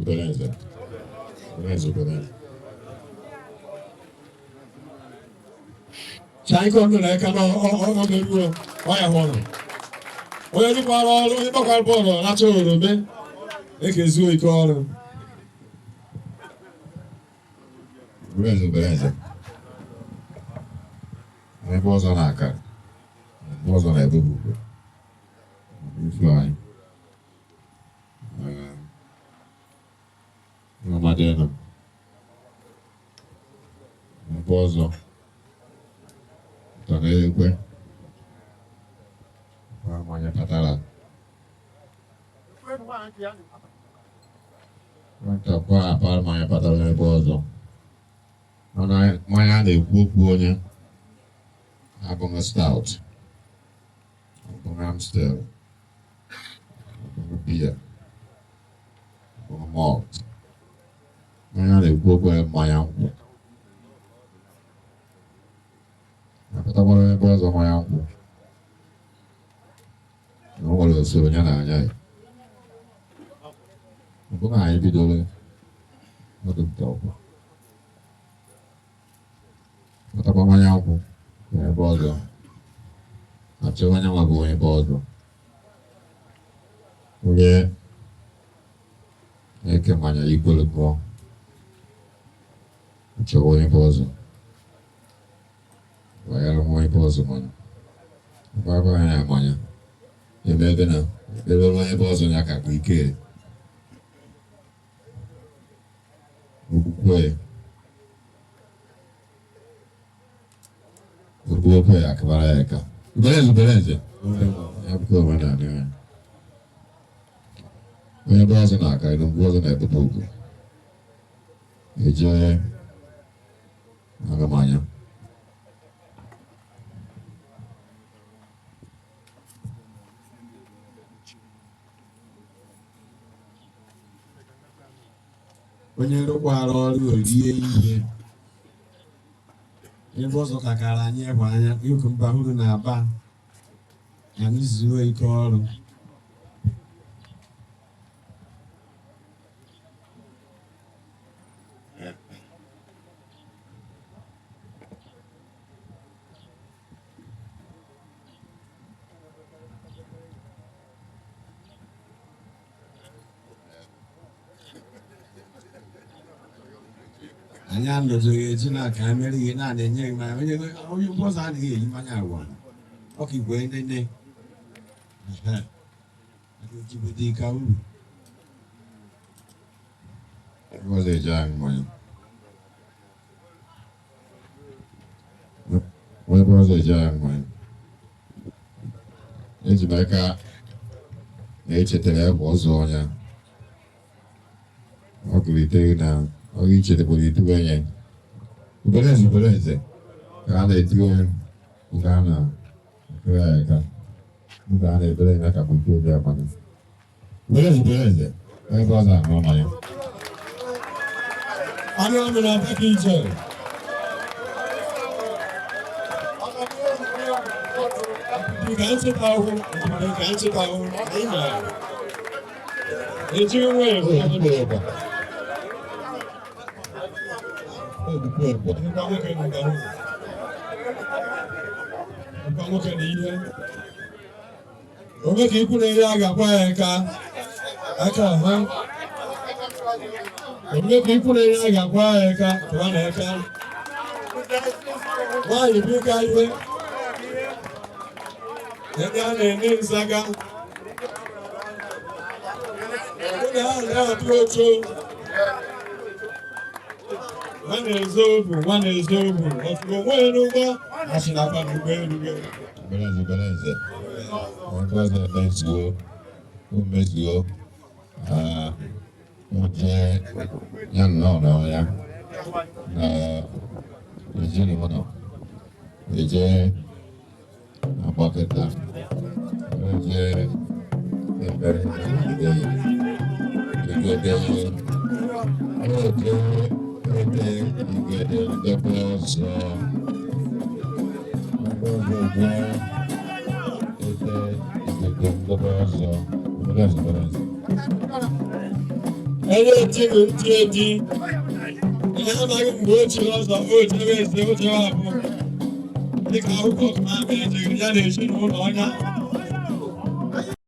Beleza. Sai quando ne cano o del due. Vai a buono. Ora di parole, ogni poco al buono, la c'è be. E che sui coro. Beleza. Ne poso naka. Poso ne bubu. Fly. Madena. Poso. Tanekwe. Manya patala. Manta kwa apal manya patala poso. Mana manya de kukuonya. Abonga stout. Abonga amstel. Abonga beer. Abonga malt. Manya de kukuonya manya. Apatama poso manya. No lo so nya na nya. Abonga ai bidole. No do topo. Apatama manya ko. Bozo. Acevanya mabuhay bozo. Uye. Eke manya equal ko. Acevanya bozo. Wayara mo bozo man. Baba ya manya. Yemebe na. Bebe mo bozo nyaka kuike. Ukwe. Ngwuo ya akabara eka. Beleza. É porque eu vou andar, né? Eu vou fazer nada, eu não vou fazer nada pouco. E já é amanhã. Onye rụkwara ọrụ orie ihe. Ebe ọzọ kakara anyị egwu anya ịhụ mba hụrụ na-aba anyị zuo ike ọrụ. Anyị anọzụghị eji n'aka mere ihe na-enye mmanya onye ugbo ọzọ adịghị eyi mmanya agwa ọka igwe nene ojibede ike uru ọzọ eji anyị mmanya onye ọzọ eji anyị mmanya eji m aka na-echetara ebe ọzọ ọnya ọ gụlitere na oggi c'è da poi tu vieni. Beleza. Cara e tu Ugana. Ugana e beleza ka punto da mano. Beleza. Vai cosa no mai. Andiamo na package. Tu ganze Paulo. Amen. E tu vuoi nwoke na ihe onwe ka ikwu na ihe a ga-akwa ya aka ha onwe ka ikwu na ihe a ga-akwa ya tụwa na aka nwaanyị bụ ịka iwe ebe a na-enye nzaga onye ha na-atụ ocho One is over. Let's go way over. I should have had to go together. Beleza. Let's go. Let's go. No, yeah. Ije a bucket. Ije Dịka akwụkwọ ma abịa ejiri ya na-esi n'ụlọ ọnya